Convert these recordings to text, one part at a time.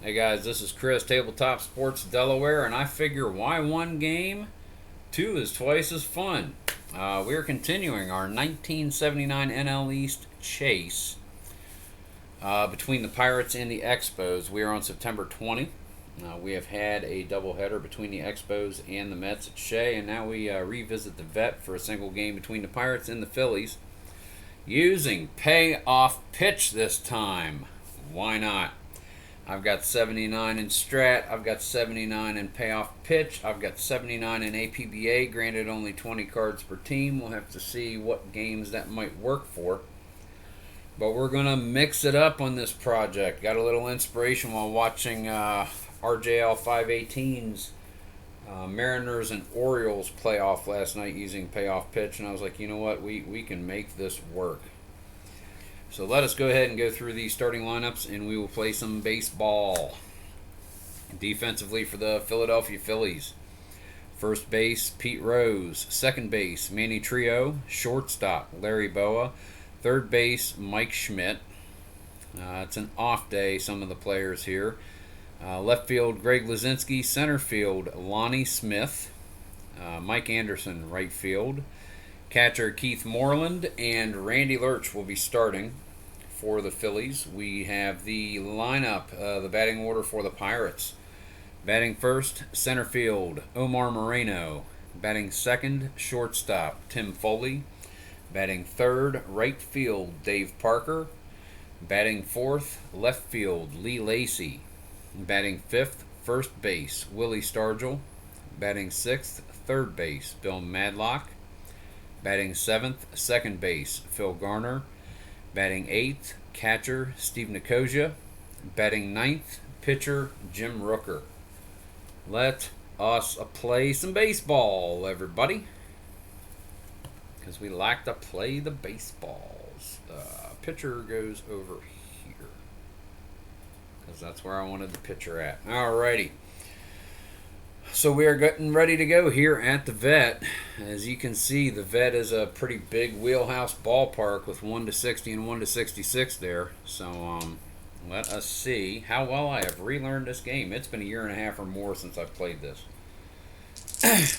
Hey guys, this is Chris, Tabletop Sports Delaware, and I figure why one game? Two is twice as fun. We are continuing our 1979 NL East chase between the Pirates and the Expos. We are on September 20. We have had a doubleheader between the Expos and the Mets at Shea, and now we revisit the Vet for a single game between the Pirates and the Phillies using payoff pitch this time. Why not? I've got 79 in strat. I've got 79 in payoff pitch. I've got 79 in APBA. Granted, only 20 cards per team. We'll have to see what games that might work for. But we're going to mix it up on this project. Got a little inspiration while watching RJL 518's Mariners and Orioles playoff last night using payoff pitch. And I was like, you know what? We can make this work. So let us go ahead and go through these starting lineups, and we will play some baseball. Defensively for the Philadelphia Phillies. First base, Pete Rose. Second base, Manny Trio. Shortstop, Larry Boa. Third base, Mike Schmidt. It's an off day, some of the players here. Left field, Greg Lazinski. Center field, Lonnie Smith. Mike Anderson, right field. Catcher Keith Moreland and Randy Lerch will be starting for the Phillies. We have the lineup, the batting order for the Pirates. Batting first, center field, Omar Moreno. Batting second, shortstop, Tim Foley. Batting third, right field, Dave Parker. Batting fourth, left field, Lee Lacy. Batting fifth, first base, Willie Stargell. Batting sixth, third base, Bill Madlock. Batting seventh, second base, Phil Garner. Batting eighth, catcher, Steve Nicosia. Batting ninth, pitcher, Jim Rooker. Let us play some baseball, everybody. Because we like to play the baseballs. Pitcher goes over here. Because that's where I wanted the pitcher at. Alrighty. So we are getting ready to go here at the Vet. As you can see, the Vet is a pretty big wheelhouse ballpark with 1 to 60 and 1 to 66 there. So let us see how well I have relearned this game. It's been a year and a half or more since I've played this.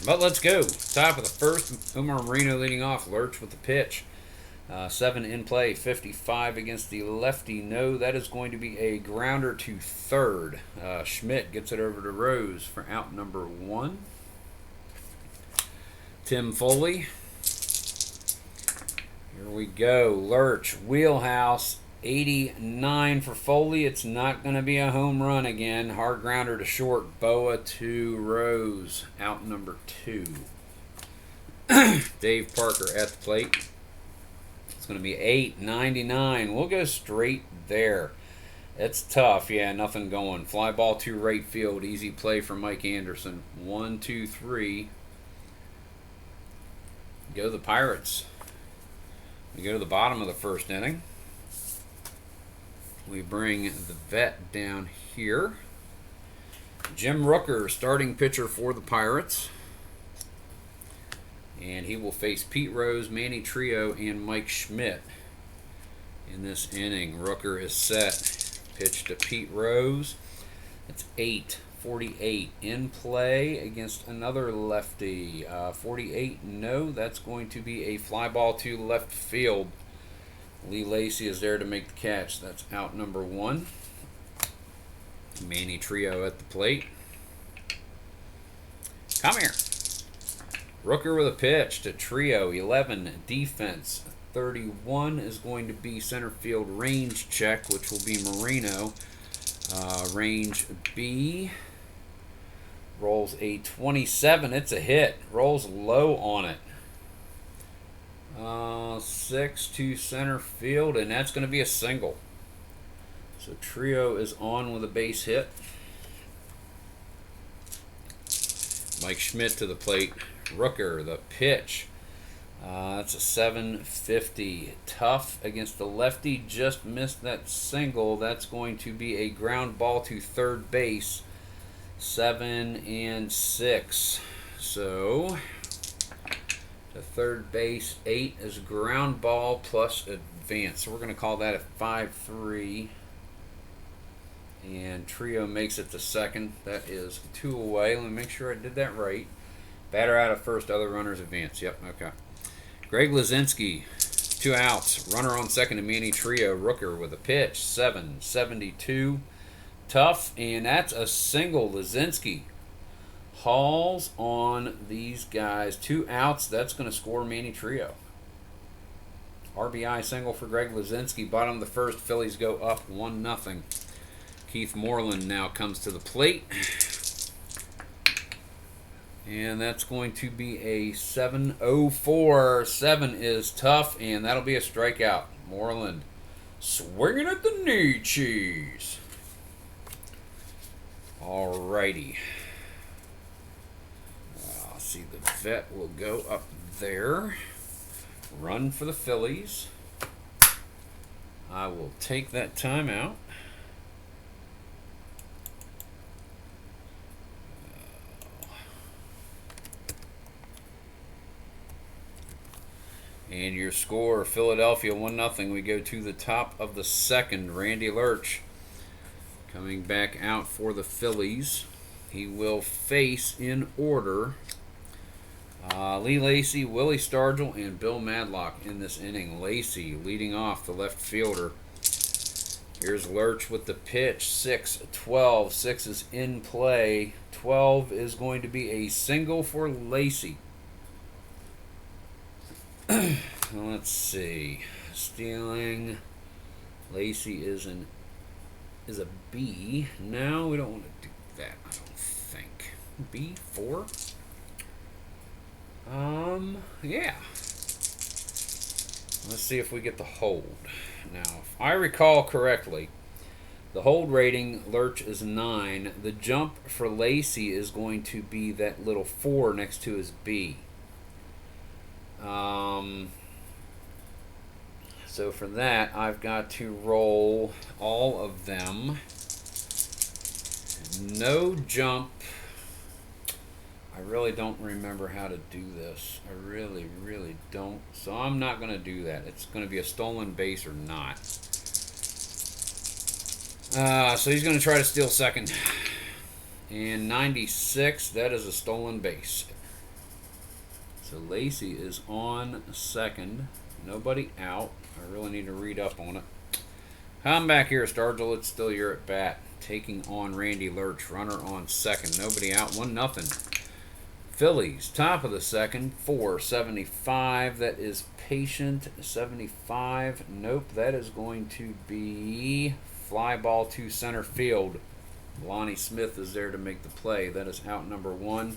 But let's go. Top of the first, Omar Moreno leading off. Lerch with the pitch. 7 in play, 55 against the lefty. No, that is going to be a grounder to third. Schmidt gets it over to Rose for out number 1. Tim Foley. Here we go. Lerch, wheelhouse, 89 for Foley. It's not going to be a home run again. Hard grounder to short. Boa to Rose. Out number 2. Dave Parker at the plate. Going to be 8.99. We'll go straight there. It's tough. Yeah, nothing going. Fly ball to right field. Easy play for Mike Anderson. 1, 2, 3. Go the Pirates. We go to the bottom of the first inning. We bring the Vet down here. Jim Rooker, starting pitcher for the Pirates. And he will face Pete Rose, Manny Trio, and Mike Schmidt in this inning. Rooker is set. Pitch to Pete Rose. It's 8:48 in play against another lefty. 48, no, that's going to be a fly ball to left field. Lee Lacy is there to make the catch. That's out number 1. Manny Trio at the plate. Come here. Rooker with a pitch to Trio. 11 defense. 31 is going to be center field range check, which will be Moreno. Range B. Rolls a 27. It's a hit. Rolls low on it. 6 to center field, and that's going to be a single. So Trio is on with a base hit. Mike Schmidt to the plate. Rooker, the pitch. That's a 750. Tough against the lefty. Just missed that single. That's going to be a ground ball to third base. 7 and 6. So to third base, 8 is ground ball plus advance. So we're going to call that a 5-3. And Trio makes it to second. That is 2 away. Let me make sure I did that right. Batter out at first, other runners advance. Yep, okay. Greg Lazinski, 2 outs. Runner on second to Manny Trio. Rooker with a pitch. 7-72. Tough, and that's a single. Lazinski hauls on these guys. 2 outs. That's going to score Manny Trio. RBI single for Greg Lazinski. Bottom of the first, Phillies go up 1-0. Keith Moreland now comes to the plate. And that's going to be a 7-0-4. 7 is tough, and that'll be a strikeout. Moreland swinging at the knee cheese. Alrighty. See, the vet will go up there. Run for the Phillies. I will take that timeout. And your score, Philadelphia 1-0. We go to the top of the second. Randy Lerch coming back out for the Phillies. He will face in order Lee Lacy, Willie Stargell, and Bill Madlock in this inning. Lacy leading off, the left fielder. Here's Lerch with the pitch. 6-12. 6 is in play. 12 is going to be a single for Lacy. Let's see. Stealing. Lacy is a B. No, we don't want to do that, I don't think. B4? Yeah. Let's see if we get the hold. Now, if I recall correctly, the hold rating, Lerch is 9. The jump for Lacy is going to be that little 4 next to his B. So for that, I've got to roll all of them. No jump. I really don't remember how to do this. I really, really don't. So I'm not going to do that. It's going to be a stolen base or not. So he's going to try to steal second. And 96, that is a stolen base. So Lacy is on second. Nobody out. I really need to read up on it. Come back here, Stargell. It's still your at bat. Taking on Randy Lerch. Runner on second. Nobody out. 1-0. Phillies, top of the second, 4-75. That is Patient. 75. Nope, that is going to be fly ball to center field. Lonnie Smith is there to make the play. That is out number 1.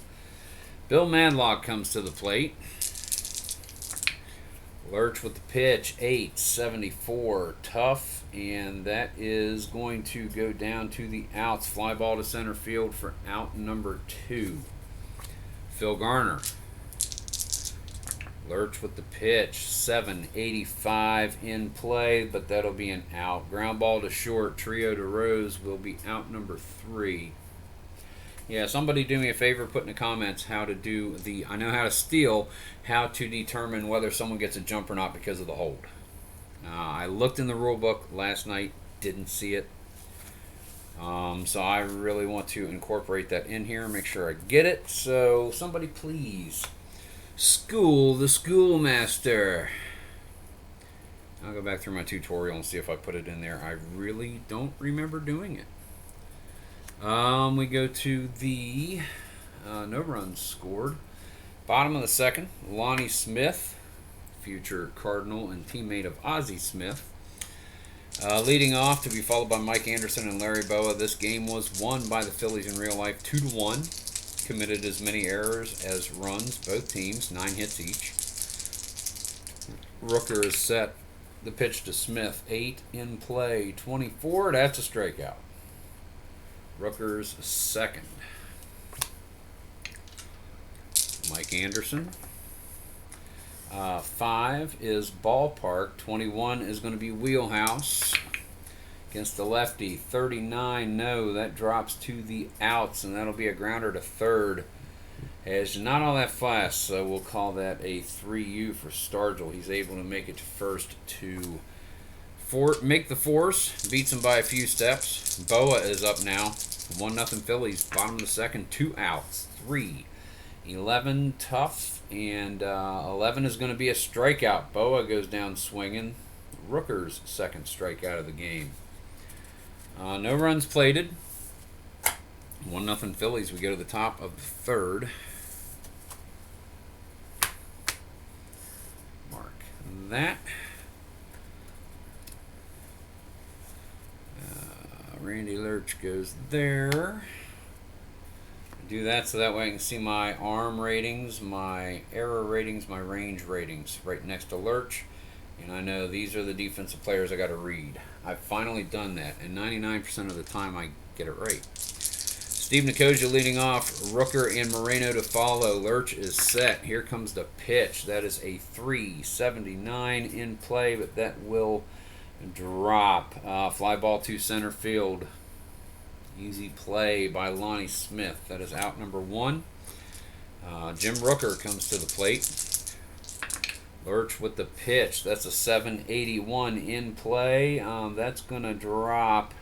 Bill Madlock comes to the plate. Lerch with the pitch, 8-74. Tough, and that is going to go down to the outs. Fly ball to center field for out number 2. Phil Garner. Lerch with the pitch, 7-85 in play, but that'll be an out. Ground ball to short. Trio to Rose will be out number 3. Yeah, somebody do me a favor, put in the comments how to do the, I know how to steal, how to determine whether someone gets a jump or not because of the hold. I looked in the rule book last night, didn't see it. So I really want to incorporate that in here, make sure I get it. So somebody please school the schoolmaster. I'll go back through my tutorial and see if I put it in there. I really don't remember doing it. We go to the no runs scored. Bottom of the second, Lonnie Smith, future Cardinal and teammate of Ozzie Smith. Leading off to be followed by Mike Anderson and Larry Boa. This game was won by the Phillies in real life 2-1. Committed as many errors as runs, both teams, 9 hits each. Rooker is set the pitch to Smith, 8 in play, 24. That's a strikeout. Rooker's second. Mike Anderson. 5 is ballpark. 21 is going to be wheelhouse. Against the lefty. 39, no. That drops to the outs, and that'll be a grounder to third. As not all that fast, so we'll call that a 3U for Stargell. He's able to make it to first to Make the force. Beats him by a few steps. Boa is up now. 1-0 Phillies. Bottom of the second. 2 outs. 3-11 tough. And 11 is going to be a strikeout. Boa goes down swinging. Rooker's second strikeout of the game. No runs plated. 1-0 Phillies. We go to the top of the third. Mark that. Randy Lerch goes there. Do that so that way I can see my arm ratings, my error ratings, my range ratings right next to Lerch. And I know these are the defensive players I got to read. I've finally done that, and 99% of the time I get it right. Steve Nicosia leading off. Rooker and Moreno to follow. Lerch is set. Here comes the pitch. That is a 379 in play, but that will drop. Fly ball to center field. Easy play by Lonnie Smith. That is out number 1. Jim Rooker comes to the plate. Lerch with the pitch. That's a 781 in play. That's going to drop.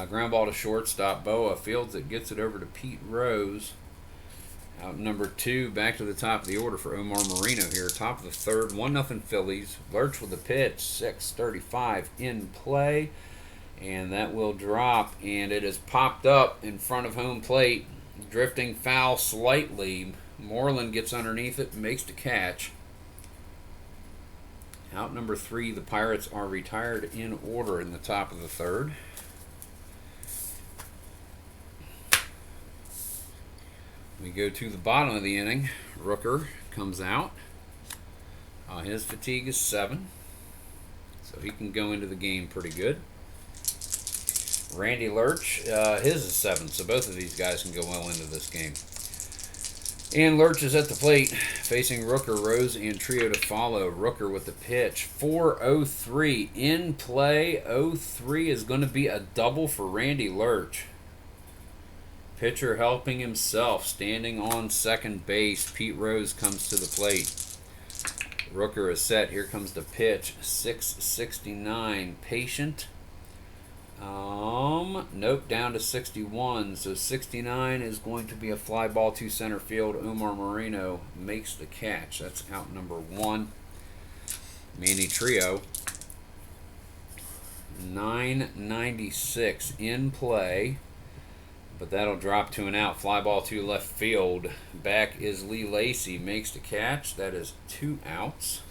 Ground ball to shortstop. Boa fields it, gets it over to Pete Rose. Out number 2, back to the top of the order for Omar Moreno here. Top of the third, 1-0 Phillies. Lerch with the pitch, 6:35 in play. And that will drop, and it is popped up in front of home plate. Drifting foul slightly. Moreland gets underneath it, makes the catch. Out number 3, the Pirates are retired in order in the top of the third. We go to the bottom of the inning. Rooker comes out. His fatigue is 7, so he can go into the game pretty good. Randy Lerch, his is 7, so both of these guys can go well into this game. And Lerch is at the plate, facing Rooker, Rose, and Trio to follow. Rooker with the pitch, 4-0-3 in play. 0-3 is going to be a double for Randy Lerch. Pitcher helping himself, standing on second base. Pete Rose comes to the plate. Rooker is set. Here comes the pitch. 669. Patient. Nope, down to 61. So 69 is going to be a fly ball to center field. Omar Moreno makes the catch. That's out number 1. Manny Trio. 996 in play. But that'll drop to an out. Fly ball to left field. Back is Lee Lacy. Makes the catch. That is 2 outs.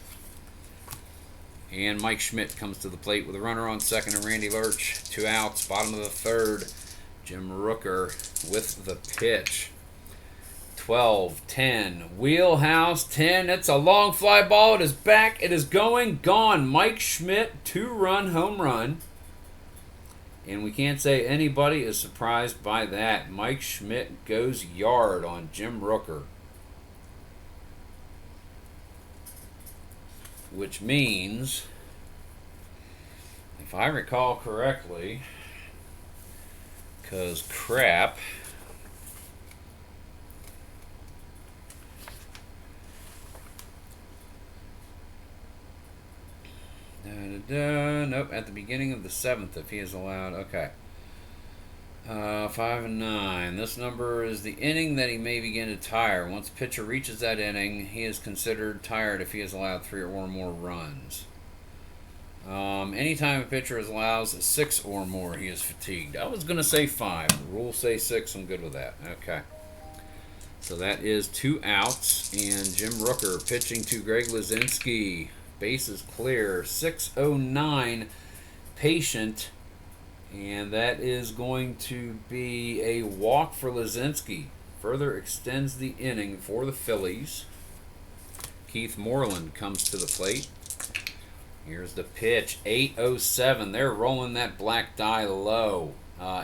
And Mike Schmidt comes to the plate with a runner on second and Randy Lerch. 2 outs. Bottom of the third. Jim Rooker with the pitch. 12-10. Wheelhouse 10. It's a long fly ball. It is back. It is going. Gone. Mike Schmidt. 2-run home run. And we can't say anybody is surprised by that. Mike Schmidt goes yard on Jim Rooker. Which means, if I recall correctly, because crap, nope, at the beginning of the 7th, if he is allowed. Okay. 5 and 9. This number is the inning that he may begin to tire. Once pitcher reaches that inning, he is considered tired if he has allowed 3 or more runs. Anytime a pitcher allows 6 or more, he is fatigued. I was going to say 5. The rules say 6. I'm good with that. Okay. So that is 2 outs. And Jim Rooker pitching to Greg Lazinski. Bases clear. 6:09. Patient. And that is going to be a walk for Lazinski. Further extends the inning for the Phillies. Keith Moreland comes to the plate. Here's the pitch. 8:07. They're rolling that black die low.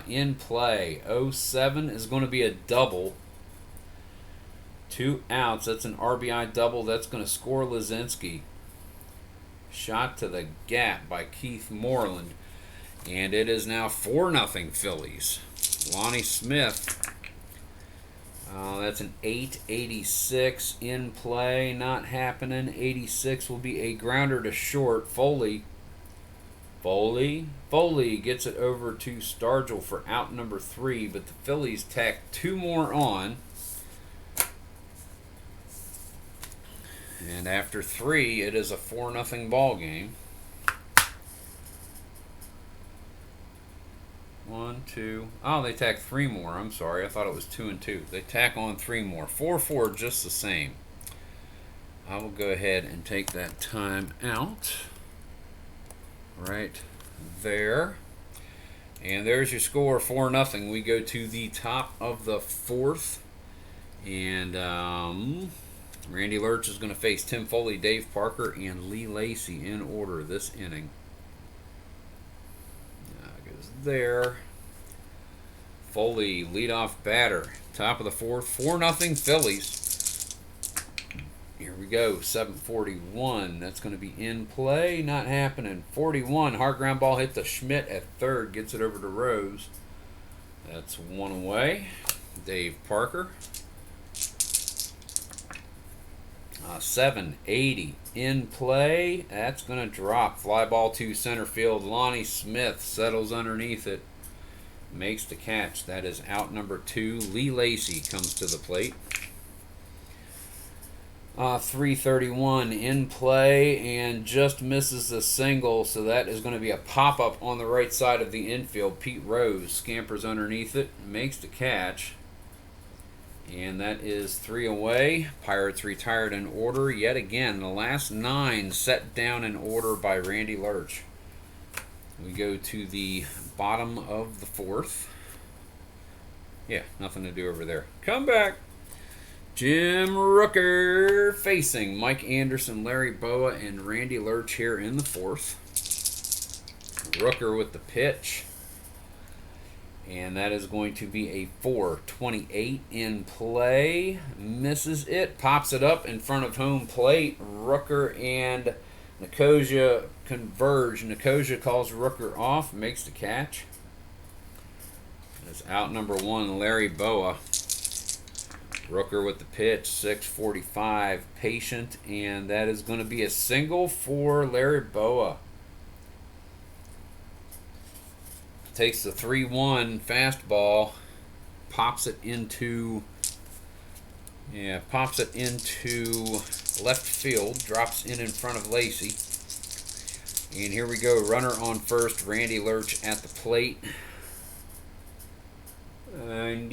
In play. 0-7 is going to be a double. 2 outs. That's an RBI double. That's going to score Lazinski. Shot to the gap by Keith Moreland. And it is now 4-0 Phillies. Lonnie Smith. That's an 886 in play. Not happening. 86 will be a grounder to short. Foley Foley gets it over to Stargell for out number 3, but the Phillies tack 2 more on. And after 3, it is a 4-0 ball game. 1, 2. Oh, they tack 3 more. I'm sorry. I thought it was 2 and 2. They tack on 3 more. 4-4, just the same. I will go ahead and take that time out. Right there. And there's your score, 4-0. We go to the top of the 4th. And Randy Lerch is going to face Tim Foley, Dave Parker, and Lee Lacy in order this inning. Goes there. Foley, leadoff batter. Top of the 4th. 4-0 Phillies. Here we go. 7:41. That's going to be in play. Not happening. 41. Hard ground ball hit to Schmidt at third. Gets it over to Rose. That's 1 away. Dave Parker. 7:80 in play. That's going to drop. Fly ball to center field. Lonnie Smith settles underneath it. Makes the catch. That is out number 2. Lee Lacy comes to the plate. 3:31 in play and just misses the single, so that is going to be a pop-up on the right side of the infield. Pete Rose scampers underneath it, makes the catch, and that is 3 away. Pirates retired in order yet again. The last 9 set down in order by Randy Lerch. We go to the bottom of the 4th. Yeah, nothing to do over there. Come back. Jim Rooker facing Mike Anderson, Larry Boa, and Randy Lerch here in the 4th. Rooker with the pitch. And that is going to be a 4.28 in play. Misses it. Pops it up in front of home plate. Rooker and Nicosia converge. Nicosia calls Rooker off. Makes the catch. That's out number 1, Larry Boa. Rooker with the pitch, 6:45, patient, and that is going to be a single for Larry Boa. Takes the 3-1 fastball, pops it into left field, drops in front of Lacy. And here we go, runner on first, Randy Lerch at the plate. Dang.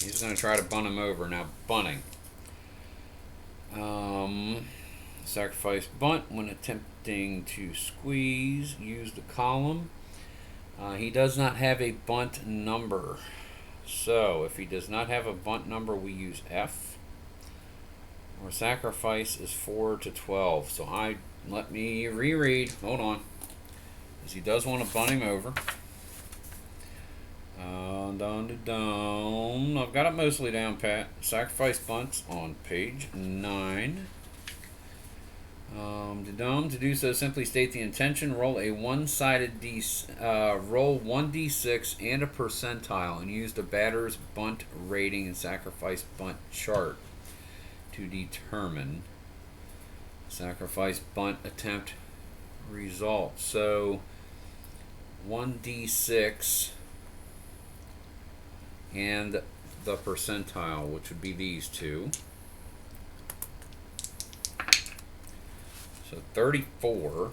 He's going to try to bunt him over. Now, bunting. Sacrifice bunt when attempting to squeeze. Use the column. He does not have a bunt number. So, if he does not have a bunt number, we use F. Or sacrifice is 4-12. So, let me reread. Hold on. Because he does want to bunt him over. I've got it mostly down pat. Sacrifice bunts on page 9. To do so, simply state the intention. Roll a one-sided roll 1d6 and a percentile, and use the batter's bunt rating and sacrifice bunt chart to determine sacrifice bunt attempt result. So 1d6 and the percentile, which would be these two. So 34.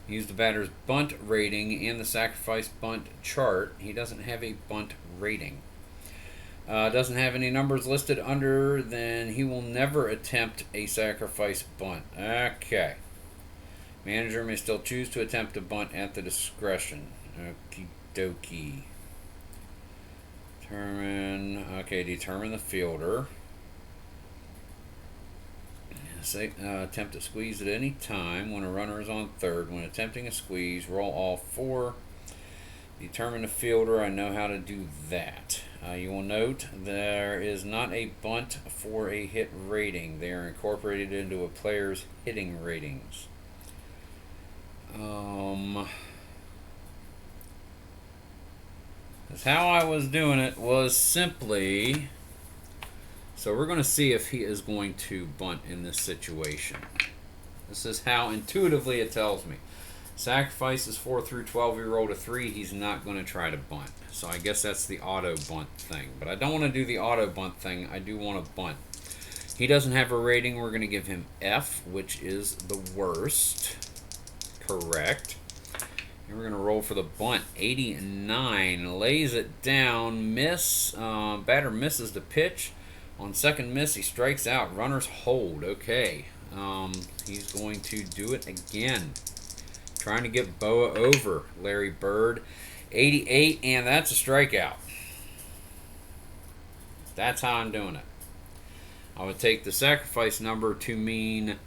Use the batter's bunt rating and the sacrifice bunt chart. He doesn't have a bunt rating. Doesn't have any numbers listed under, then he will never attempt a sacrifice bunt. Okay. Manager may still choose to attempt a bunt at the discretion. Okie dokie. Determine the fielder. Attempt to squeeze at any time when a runner is on third. When attempting a squeeze, roll all 4. Determine the fielder. I know how to do that. You will note there is not a bunt for a hit rating. They are incorporated into a player's hitting ratings. Because how I was doing it was simply... So we're going to see if he is going to bunt in this situation. This is how intuitively it tells me. Sacrifices 4 through 12, you roll to 3, he's not going to try to bunt. So I guess that's the auto bunt thing. But I don't want to do the auto bunt thing, I do want to bunt. He doesn't have a rating, we're going to give him F, which is the worst. Correct. And we're going to roll for the bunt. 89, lays it down, miss. Batter misses the pitch. On second miss, he strikes out. Runners hold. Okay. He's going to do it again. Trying to get Boa over Larry Bird. 88, and that's a strikeout. That's how I'm doing it. I would take the sacrifice number to mean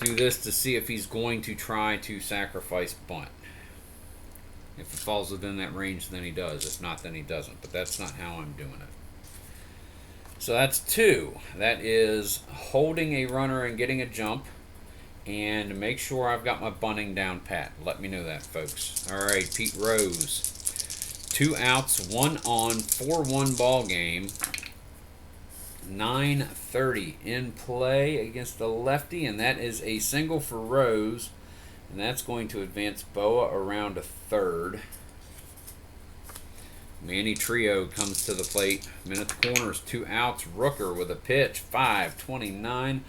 do this to see if he's going to try to sacrifice bunt. If it falls within that range, then he does. If not, then he doesn't. But that's not how I'm doing it. So that's 2. That is holding a runner and getting a jump. And make sure I've got my bunting down pat. Let me know that, folks. All right, Pete Rose. 2 outs, 1 on, 4-1 ball game. 9:30 in play against the lefty, and that is a single for Rose. And that's going to advance Boa around to third. Manny Trio comes to the plate. Men at the corners, 2 outs. Rooker with a pitch, 5-29.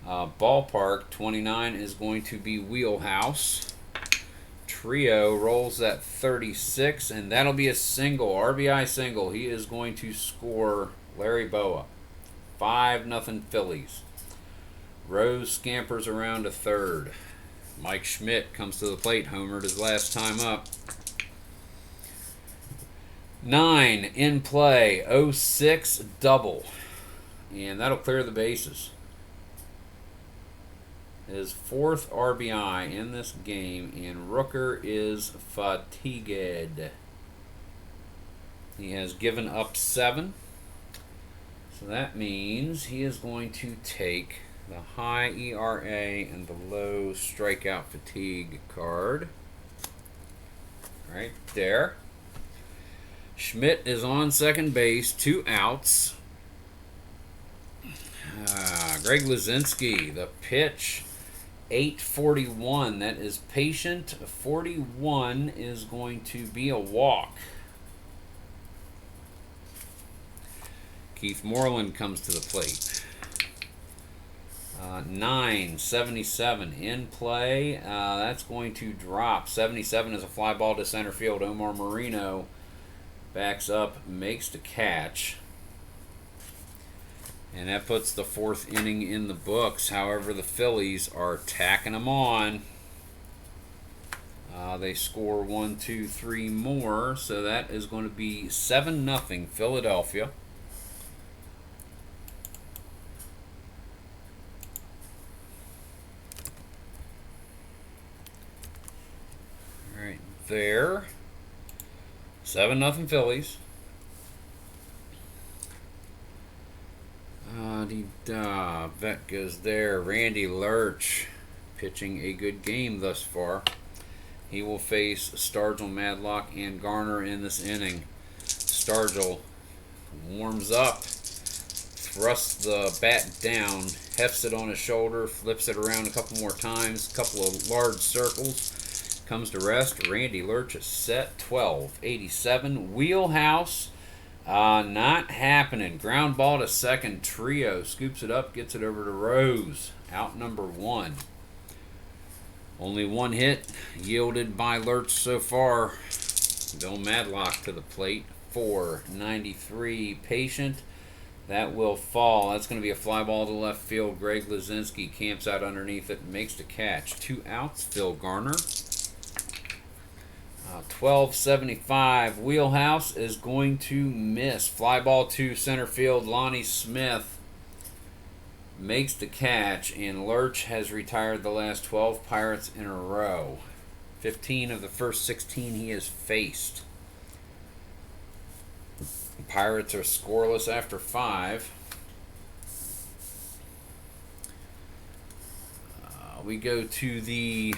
Ballpark, 29 is going to be Wheelhouse. Trio rolls at 36, and that'll be a single, RBI single. He is going to score Larry Boa. 5-0 Phillies. Rose scampers around to third. Mike Schmidt comes to the plate, homered his last time up. 9 in play, 0-6 double. And that'll clear the bases. His 4th RBI in this game, and Rooker is fatigued. He has given up 7. So that means he is going to take the high ERA and the low strikeout fatigue card. Right there. Schmidt is on second base, 2 outs. Greg Luzinski, the pitch, 8:41. That is patient. 41 is going to be a walk. Keith Moreland comes to the plate. 9:77 in play. That's going to drop. 77 is a fly ball to center field. Omar Marino backs up, makes the catch. And that puts the 4th inning in the books. However, the Phillies are tacking them on. They score 1, 2, 3 more. So that is going to be 7-0 Philadelphia. All right, there. 7-0 Phillies. Vet goes there. Randy Lerch pitching a good game thus far. He will face Stargell, Madlock, and Garner in this inning. Stargell warms up, thrusts the bat down, hefts it on his shoulder, flips it around a couple more times, a couple of large circles, comes to rest. Randy Lerch is set. 12-87. Wheelhouse. Not happening. Ground ball to second. Trio scoops it up, gets it over to Rose. Out number 1. Only 1 hit yielded by Lerch so far. Bill Madlock to the plate. 493 patient. That will fall. That's going to be a fly ball to left field. Greg Luzinski camps out underneath it and makes the catch. 2 outs. Phil Garner. 1275 Wheelhouse is going to miss. Fly ball to center field. Lonnie Smith makes the catch, and Lerch has retired the last 12 Pirates in a row. 15 of the first 16 he has faced. The Pirates are scoreless after 5. We go to the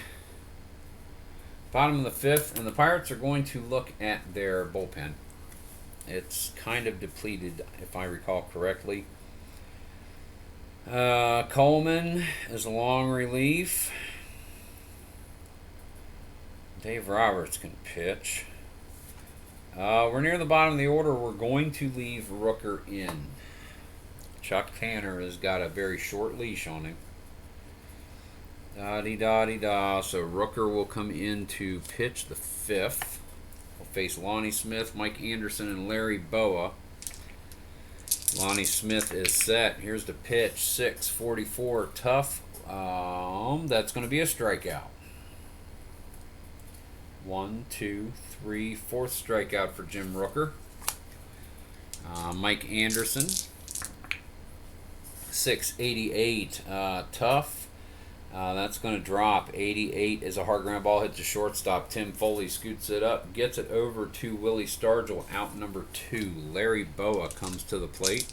bottom of the 5th, and the Pirates are going to look at their bullpen. It's kind of depleted, if I recall correctly. Coleman is a long relief. Dave Roberts can pitch. We're near the bottom of the order. We're going to leave Rooker in. Chuck Tanner has got a very short leash on him. Da-dee-da-dee-da. So Rooker will come in to pitch the 5th. We'll face Lonnie Smith, Mike Anderson, and Larry Boa. Lonnie Smith is set. Here's the pitch. 6-44 tough. That's going to be a strikeout. 1, 2, 3, 4th strikeout for Jim Rooker. Mike Anderson. 6-88 tough. That's going to drop. 88 is a hard ground ball, hits the shortstop. Tim Foley scoots it up, gets it over to Willie Stargell, out number 2. Larry Boa comes to the plate.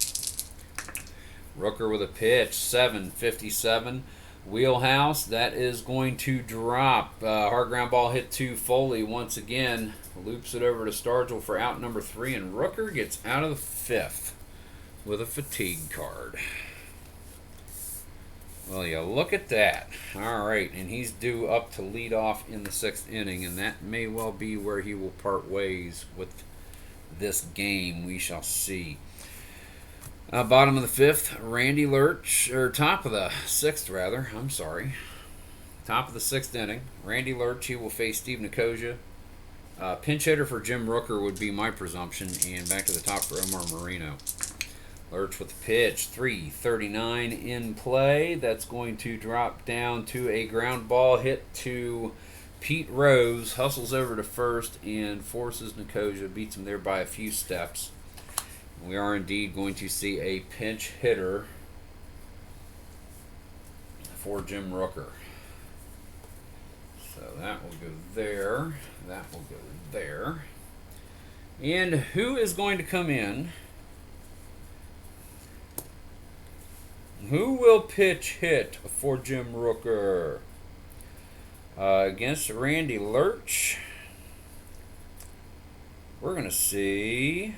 Rooker with a pitch, 7-57. Wheelhouse, that is going to drop. Hard ground ball hit to Foley once again. Loops it over to Stargell for out number 3, and Rooker gets out of the 5th with a fatigue card. Well, you look at that. All right, and he's due up to lead off in the 6th inning, and that may well be where he will part ways with this game. We shall see. Bottom of the 5th, Randy Lerch, or top of the 6th, rather. I'm sorry. Top of the 6th inning, Randy Lerch. He will face Steve Nicosia. Pinch hitter for Jim Rooker would be my presumption, and back to the top for Omar Moreno. Lerch with the pitch, 3:39 in play. That's going to drop down to a ground ball hit to Pete Rose. Hustles over to first and forces Nicosia, beats him there by a few steps. We are indeed going to see a pinch hitter for Jim Rooker. So that will go there. That will go there. And who is going to come in? Who will pitch hit for Jim Rooker? Against Randy Lerch, we're going to see...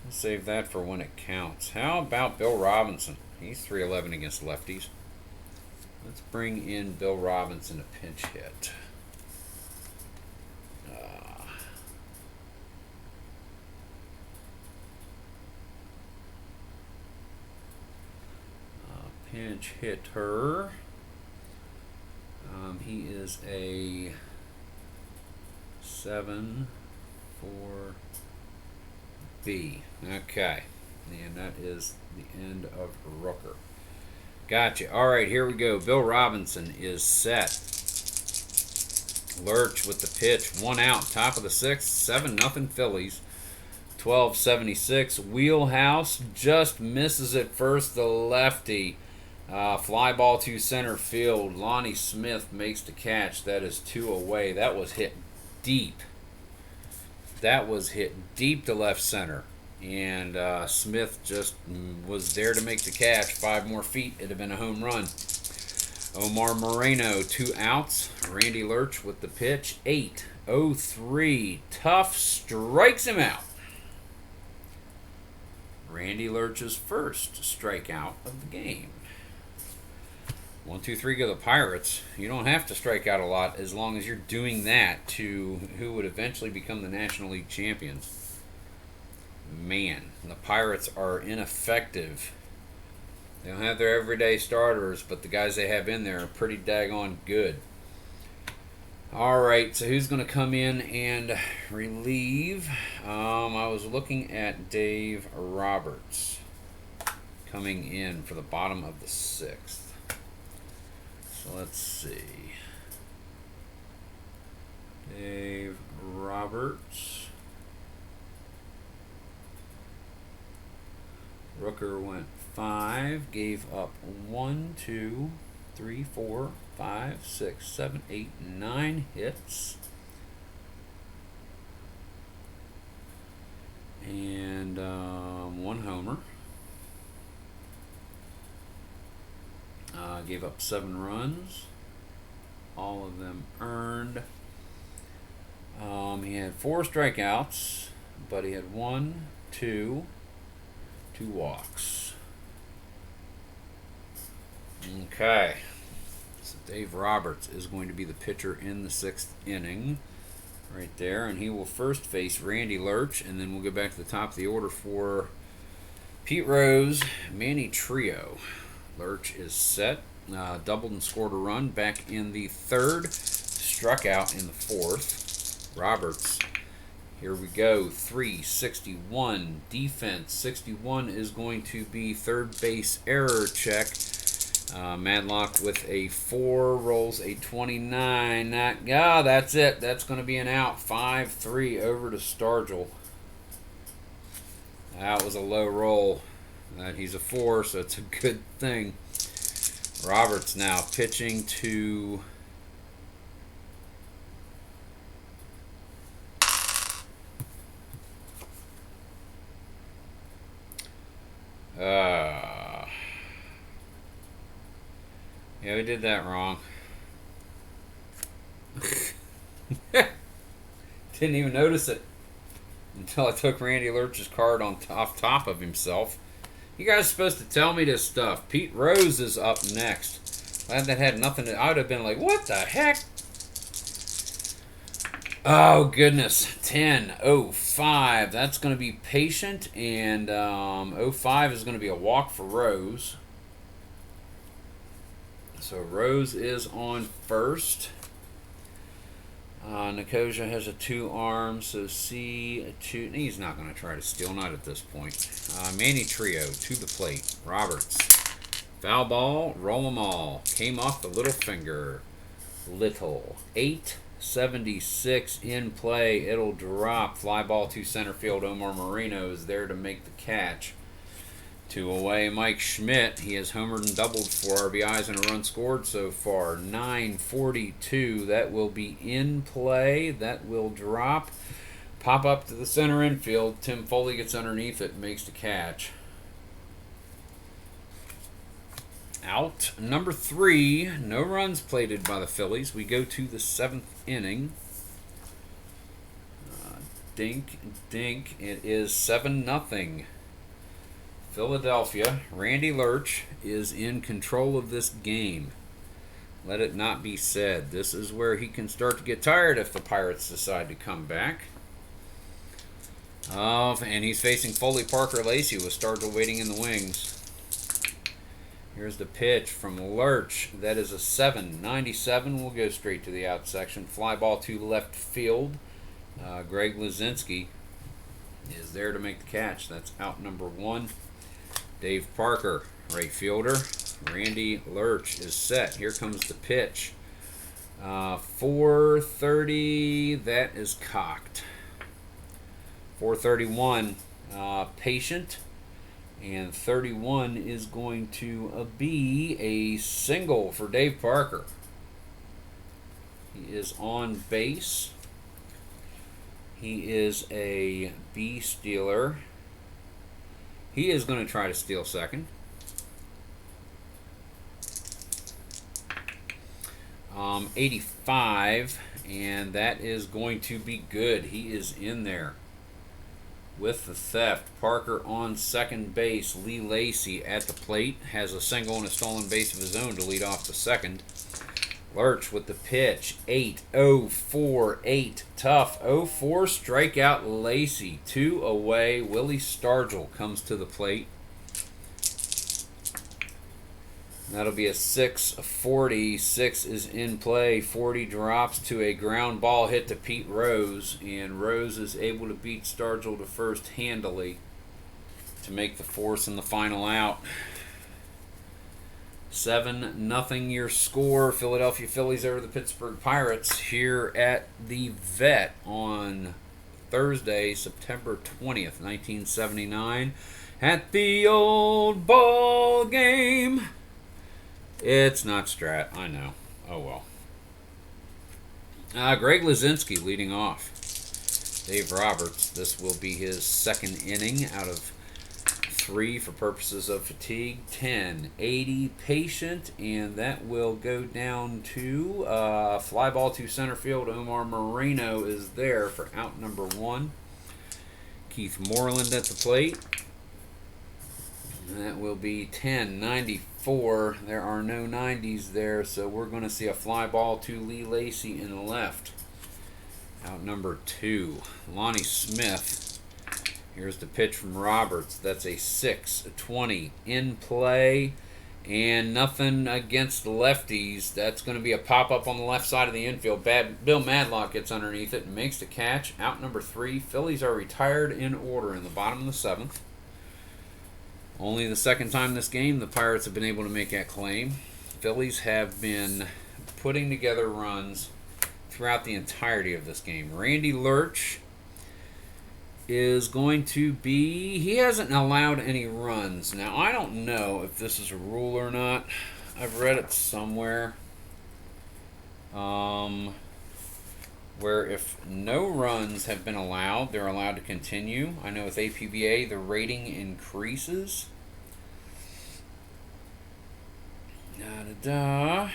We'll save that for when it counts. How about Bill Robinson? He's 3-11 against lefties. Let's bring in Bill Robinson to pinch hit. Pinch hitter. He is a 7-4B. Okay. And that is the end of Rooker. Gotcha. All right, here we go. Bill Robinson is set. Lerch with the pitch. 1 out. Top of the 6th. 7-0 Phillies. 12-76. Wheelhouse just misses it first. The lefty. Fly ball to center field. Lonnie Smith makes the catch. That is 2 away. That was hit deep. That was hit deep to left center. And Smith just was there to make the catch. 5 more feet. It'd have been a home run. Omar Moreno, 2 outs. Randy Lerch with the pitch. 8-0-3. Tough strikes him out. Randy Lerch's first strikeout of the game. 1, 2, 3 go the Pirates. You don't have to strike out a lot as long as you're doing that to who would eventually become the National League champions. Man, the Pirates are ineffective. They don't have their everyday starters, but the guys they have in there are pretty daggone good. All right, so who's going to come in and relieve? I was looking at Dave Roberts coming in for the bottom of the 6th. So let's see. Dave Roberts. Rooker went 5, gave up 1, 2, 3, 4, 5, 6, 7, 8, 9 hits. And 1 homer. Gave up 7 runs. All of them earned. He had 4 strikeouts, but he had 2 walks. Okay. So Dave Roberts is going to be the pitcher in the 6th inning. Right there. And he will first face Randy Lerch, and then we'll go back to the top of the order for Pete Rose, Manny Trio. Lerch is set. Doubled and scored a run back in the 3rd. Struck out in the 4th. Roberts, here we go. 361. Defense 61 is going to be third base error check. Madlock with a 4, rolls a 29. That's it. That's going to be an out. 5-3 over to Stargell. That was a low roll. He's a 4, so it's a good thing. Roberts now pitching to yeah, we did that wrong. Didn't even notice it until I took Randy Lerch's card off top of himself. You guys are supposed to tell me this stuff. Pete Rose is up next. Glad that had nothing to... I would have been like, what the heck? Oh, goodness. 10-05. That's going to be patient. And 05 is going to be a walk for Rose. So Rose is on first. Nicosia has a 2 arm, so C2. He's not going to try to steal, not at this point. Manny Trio to the plate. Roberts. Foul ball, roll them all. Came off the little finger. Little. 876 in play. It'll drop. Fly ball to center field. Omar Moreno is there to make the catch. 2 away, Mike Schmidt. He has homered and doubled 4 RBIs and a run scored so far. 942. That will be in play. That will drop. Pop up to the center infield. Tim Foley gets underneath it and makes the catch. Out number 3. No runs plated by the Phillies. We go to the 7th inning. Dink, dink. It is 7-0. Philadelphia. Randy Lerch is in control of this game. Let it not be said. This is where he can start to get tired if the Pirates decide to come back. And he's facing Foley, Parker, Lacey with Stargell waiting in the wings. Here's the pitch from Lerch. That is a 7-97. We'll go straight to the out section. Fly ball to left field. Greg Lazinski is there to make the catch. That's out number 1. Dave Parker, right fielder. Randy Lerch is set. Here comes the pitch. 430. That is cocked. 431. Patient. And 31 is going to be a single for Dave Parker. He is on base. He is a B stealer. He is going to try to steal second. 85, and that is going to be good. He is in there with the theft. Parker on second base. Lee Lacey at the plate. Has a single and a stolen base of his own to lead off the second. Lerch with the pitch. 8-0-4. 8. Tough. 0-4. Strikeout Lacey. 2 away. Willie Stargell comes to the plate. That'll be a 6-40. 6 is in play. 40 drops to a ground ball hit to Pete Rose. And Rose is able to beat Stargell to first handily to make the force in the final out. 7-0 your score. Philadelphia Phillies over the Pittsburgh Pirates here at the Vet on Thursday, September 20th, 1979. At the old ball game. It's not Strat, I know. Oh well. Greg Lazinski leading off. Dave Roberts. This will be his second inning out of 3 for purposes of fatigue. 10, 80, patient, and that will go down to fly ball to center field. Omar Moreno is there for out number 1. Keith Moreland at the plate. That will be 10, 94. There are no 90s there, so we're going to see a fly ball to Lee Lacy in the left. Out number 2, Lonnie Smith. Here's the pitch from Roberts. That's a 6-20 in play, and nothing against the lefties. That's going to be a pop-up on the left side of the infield. Bill Madlock gets underneath it and makes the catch. Out number 3. Phillies are retired in order in the bottom of the 7th. Only the second time this game the Pirates have been able to make that claim. Phillies have been putting together runs throughout the entirety of this game. Randy Lerch is going to be... He hasn't allowed any runs. Now, I don't know if this is a rule or not. I've read it somewhere. Where if no runs have been allowed, they're allowed to continue. I know with APBA, the rating increases. Da-da-da.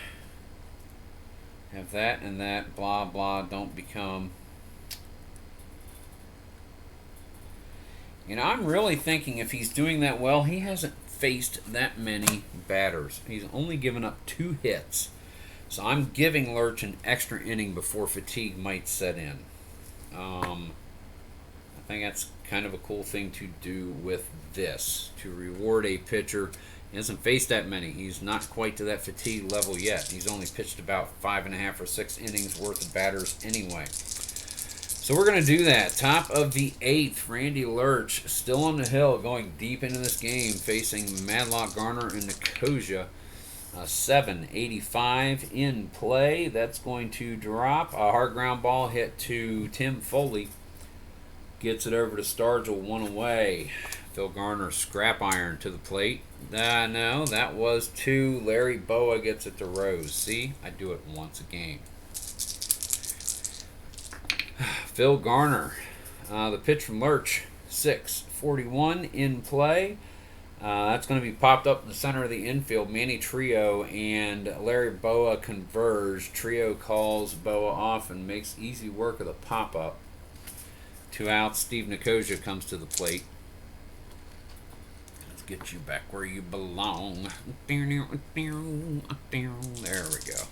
Have that and that, blah, blah, don't become... You know, I'm really thinking if he's doing that well, he hasn't faced that many batters. He's only given up 2 hits. So I'm giving Lerch an extra inning before fatigue might set in. I think that's kind of a cool thing to do with this, to reward a pitcher. He hasn't faced that many. He's not quite to that fatigue level yet. He's only pitched about 5.5 or 6 innings worth of batters anyway. So we're going to do that. Top of the 8th, Randy Lerch still on the hill, going deep into this game, facing Madlock, Garner, and Nicosia. 7-85 in play. That's going to drop. A hard ground ball hit to Tim Foley. Gets it over to Stargell, 1 away. Phil Garner scrap iron to the plate. No, that was 2. Larry Boa gets it to Rose. See, I do it once a game. Phil Garner. The pitch from Lerch. 6-41 in play. That's going to be popped up in the center of the infield. Manny Trio and Larry Boa converge. Trio calls Boa off and makes easy work of the pop-up. 2 outs. Steve Nicosia comes to the plate. Let's get you back where you belong. There we go.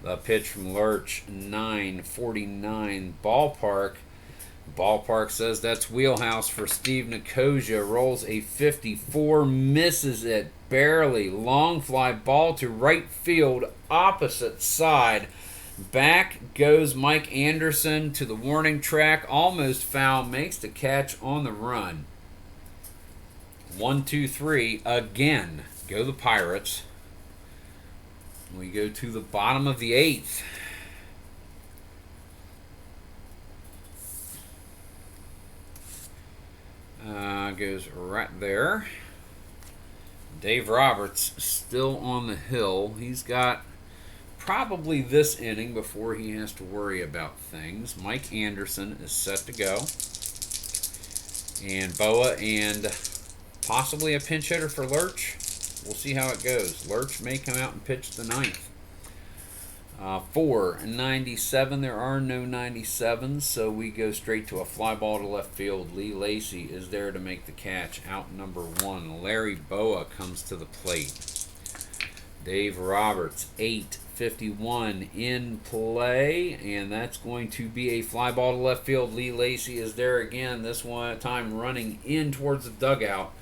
The pitch from Lerch. 9-49 ballpark. Ballpark says that's wheelhouse for Steve Nicosia. Rolls a 54, misses it barely. Long fly ball to right field, opposite side. Back goes Mike Anderson to the warning track. Almost foul, makes the catch on the run. 1, 2, 3. Again, go the Pirates. We go to the bottom of the 8th. Goes right there. Dave Roberts still on the hill. He's got probably this inning before he has to worry about things. Mike Anderson is set to go. And Boa and possibly a pinch hitter for Lerch. We'll see how it goes. Lerch may come out and pitch the 9th. 4-97. There are no 97s, so we go straight to a fly ball to left field. Lee Lacy is there to make the catch. Out number 1. Larry Boa comes to the plate. Dave Roberts, 8-51 in play, and that's going to be a fly ball to left field. Lee Lacy is there again, this one time running in towards the dugout.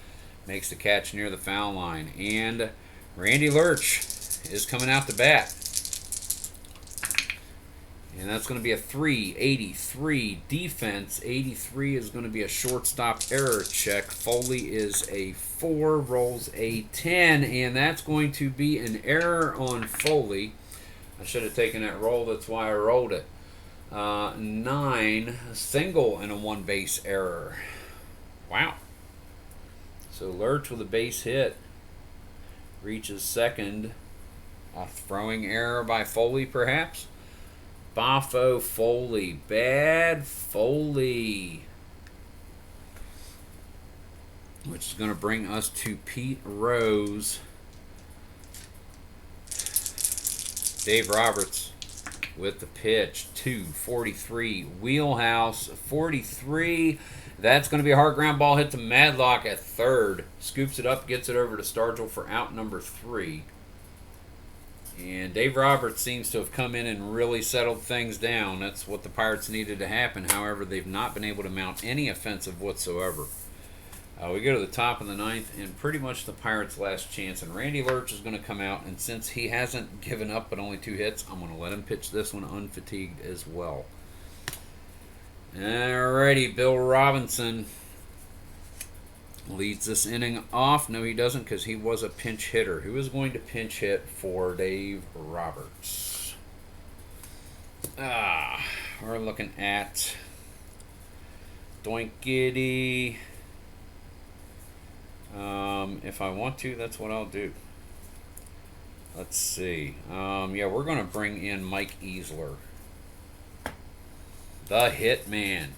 Makes the catch near the foul line. And Randy Lerch is coming out to bat. And that's going to be a 3-83 defense. 83 is going to be a shortstop error check. Foley is a 4, rolls a 10, and that's going to be an error on Foley. I should have taken that roll, that's why I rolled it. 9, a single and a 1 base error. Wow. So Lerch with a base hit reaches second. A throwing error by Foley, perhaps. Bafo Foley. Bad Foley. which is going to bring us to Pete Rose. Dave Roberts with the pitch. 243. Wheelhouse 43. That's going to be a hard ground ball hit to Madlock at third. Scoops it up, gets it over to Stargell for out number 3. And Dave Roberts seems to have come in and really settled things down. That's what the Pirates needed to happen. However, they've not been able to mount any offensive whatsoever. We go to the top of the 9th, and pretty much the Pirates' last chance. And Randy Lerch is going to come out, and since he hasn't given up but only 2 hits, I'm going to let him pitch this one unfatigued as well. Alrighty, Bill Robinson leads this inning off. No, he doesn't, because he was a pinch hitter. Who is going to pinch hit for Dave Roberts? We're looking at Doinkity. If I want to, that's what I'll do. Let's see. Yeah, we're going to bring in Mike Easler, the hit man.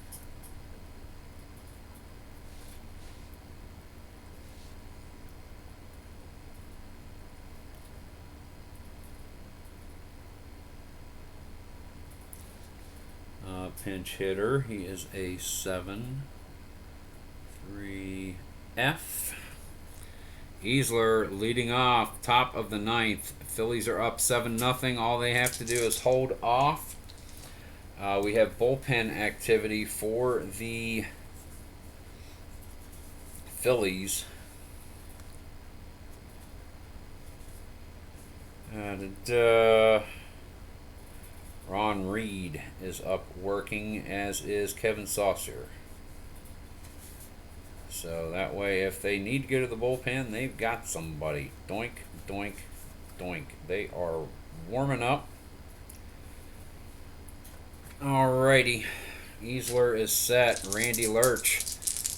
Pinch hitter. He is a 7-3F. Easler leading off, top of the 9th. Phillies are up 7-0. All they have to do is hold off. We have bullpen activity for the Phillies. Ron Reed is up working, as is Kevin Saucier. So that way, if they need to go to the bullpen, they've got somebody. Doink, doink, doink. They are warming up. Alrighty. Easler is set. Randy Lerch,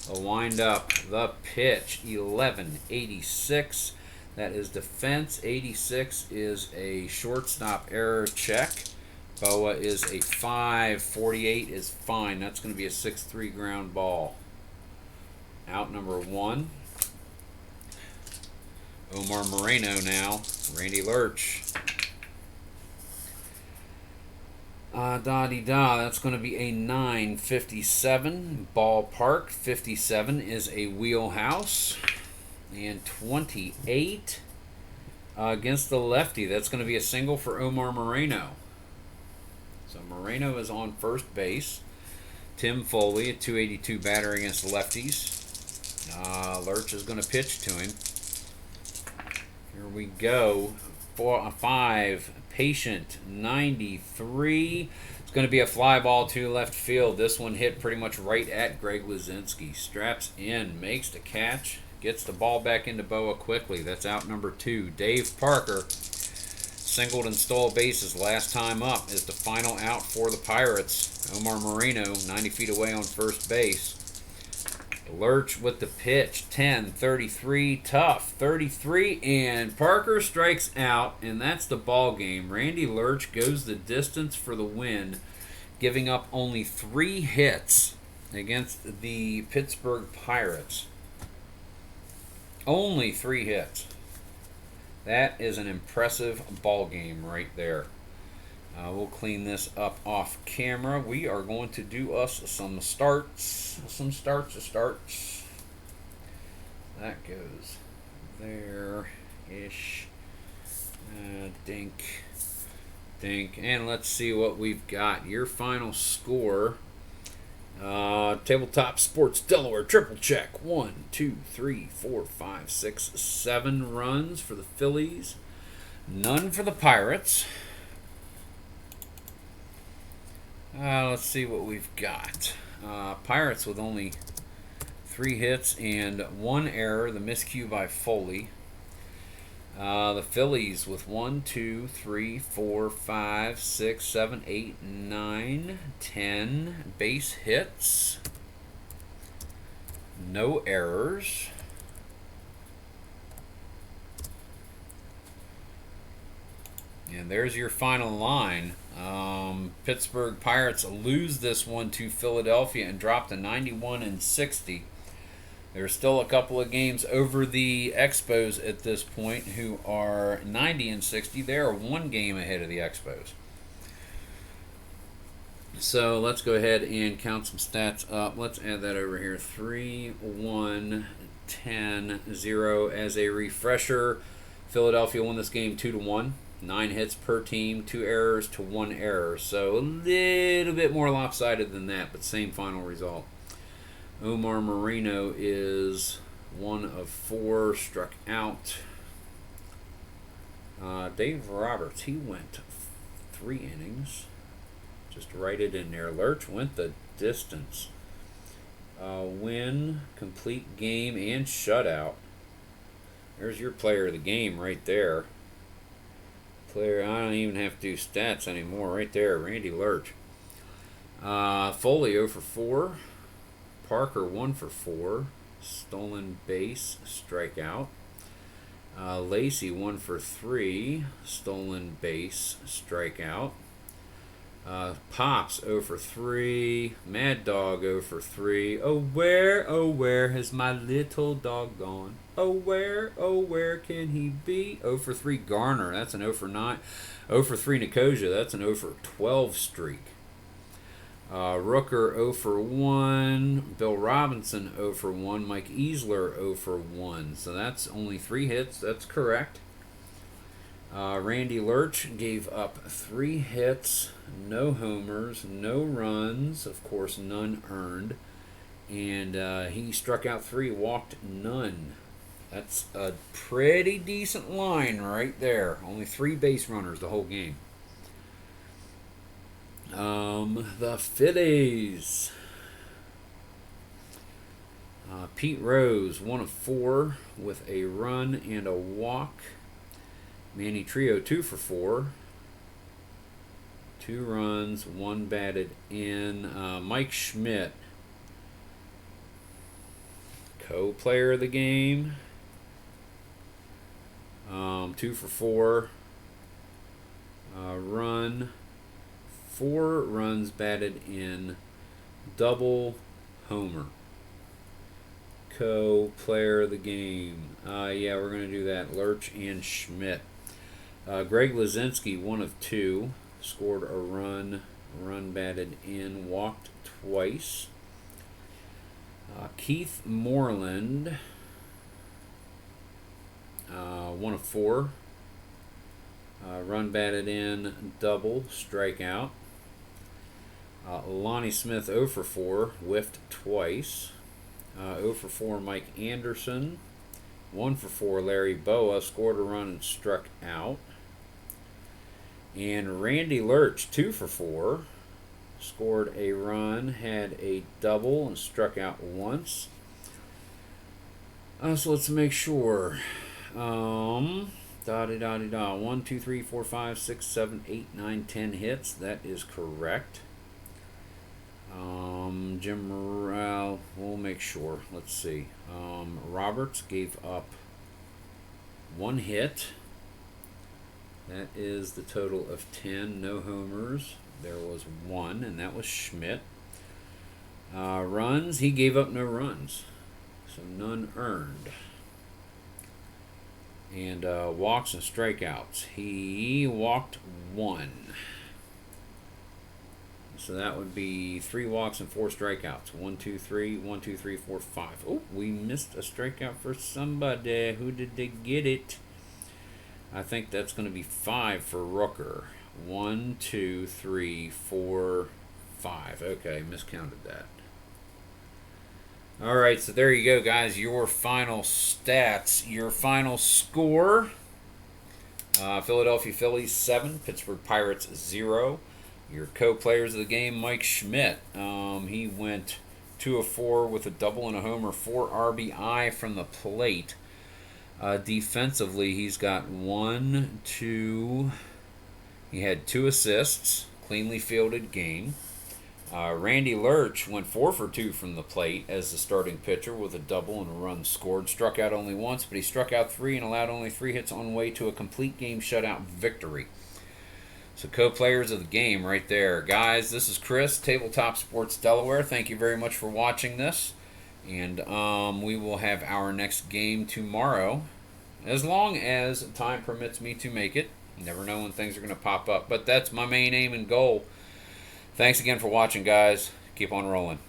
the wind up. The pitch, 11-86. That is defense. 86 is a shortstop error check. Boa is a 5. 48 is fine. That's going to be a 6-3 ground ball. Out number 1. Omar Moreno now. Randy Lerch. That's going to be a 9.57. Ballpark. 57 is a wheelhouse. And 28 against the lefty. That's going to be a single for Omar Moreno. So Moreno is on first base. Tim Foley, a 282 batter against the lefties. Lerch is going to pitch to him. Here we go. 5. Patient, 93. It's going to be a fly ball to left field. This one hit pretty much right at Greg Luzinski. Straps in, makes the catch, gets the ball back into Boa quickly. That's out number 2. Dave Parker singled and stole bases last time up, is the final out for the Pirates. Omar Moreno, 90 feet away on first base. Lerch with the pitch, 10-33, tough, 33, and Parker strikes out, and that's the ball game. Randy Lerch goes the distance for the win, giving up only 3 hits against the Pittsburgh Pirates. Only 3 hits. That is an impressive ball game right there. We'll clean this up off camera. We are going to do us some starts. That goes there-ish. Dink. And let's see what we've got. Your final score. Tabletop Sports Delaware triple check. 1, 2, 3, 4, 5, 6, 7 runs for the Phillies. None for the Pirates. Let's see what we've got. Pirates with only 3 hits and 1 error, the miscue by Foley. The Phillies with 1, 2, 3, 4, 5, 6, 7, 8, 9, 10 base hits. No errors. And there's your final line. Pittsburgh Pirates lose this one to Philadelphia and drop to 91-60. There's still a couple of games over the Expos at this point, who are 90 and 60. They are one game ahead of the Expos. So let's go ahead and count some stats up. Let's add that over here. 3, 1, 10, 0. As a refresher, Philadelphia won this game 2-1. 9 hits per team, 2 errors to 1 error. So a little bit more lopsided than that, but same final result. Omar Moreno is 1 of 4, struck out. Dave Roberts, he went 3 innings. Just write it in there. Lerch went the distance. Win, complete game, and shutout. There's your player of the game right there. Player, I don't even have to do stats anymore. Right there, Randy Lerch. Foley 0 for 4. Parker 1 for 4. Stolen base, strikeout. Lacey 1 for 3. Stolen base, strikeout. Pops 0 for 3. Mad Dog 0 for 3. Oh where has my little dog gone? Oh where can he be? 0 for 3 Garner, that's an 0 for 9. 0 for 3 Nicosia, that's an 0 for 12 streak. Rooker 0 for 1. Bill Robinson 0 for 1. Mike Easler 0 for 1. So that's only 3 hits. That's correct. Randy Lerch gave up 3 hits, no homers, no runs, of course none earned, and he struck out 3, walked none. That's a pretty decent line right there. Only 3 base runners the whole game. The Phillies. Pete Rose, 1 of 4 with a run and a walk. Manny Trio 2 for 4. 2 runs, 1 batted in. Mike Schmidt, co-player of the game. 2 for 4. Run. 4 runs batted in. Double homer. Co-player of the game. Yeah, we're going to do that. Lerch and Schmidt. Greg Lazinski, 1 of 2. Scored a run. Run batted in. Walked twice. Keith Moreland, 1 of 4. Run batted in. Double. Strikeout. Lonnie Smith 0 for 4. Whiffed twice. 0 for 4 Mike Anderson. 1 for 4 Larry Boa. Scored a run and struck out. And Randy Lerch 2 for 4. Scored a run, had a double, and struck out once. So let's make sure. 1, 2, 3, 4, 5, 6, 7, 8, 9, 10 hits. That is correct. Jim Morrell, we'll make sure. Let's see. Roberts gave up 1 hit. That is the total of 10. No homers. There was 1, and that was Schmidt. Runs, he gave up no runs. So none earned. And walks and strikeouts. He walked 1. So that would be 3 walks and 4 strikeouts. 1, 2, 3, 1, 2, 3, 4, 5. Oh, we missed a strikeout for somebody. Who did they get it? I think that's going to be 5 for Rooker. 1, 2, 3, 4, 5. Okay, miscounted that. All right, so there you go, guys. Your final stats. Your final score. Philadelphia Phillies 7. Pittsburgh Pirates 0. Your co-players of the game, Mike Schmidt. He went 2 of 4 with a double and a homer, 4 RBI from the plate. Defensively, he's got 1, 2. He had 2 assists, cleanly fielded game. Randy Lerch went 4 for 2 from the plate as the starting pitcher with a double and a run scored. Struck out only once, but he struck out 3 and allowed only 3 hits on way to a complete game shutout victory. So co-players of the game right there. Guys, this is Chris, Tabletop Sports Delaware. Thank you very much for watching this. And we will have our next game tomorrow, as long as time permits me to make it. You never know when things are going to pop up, but that's my main aim and goal. Thanks again for watching, guys. Keep on rolling.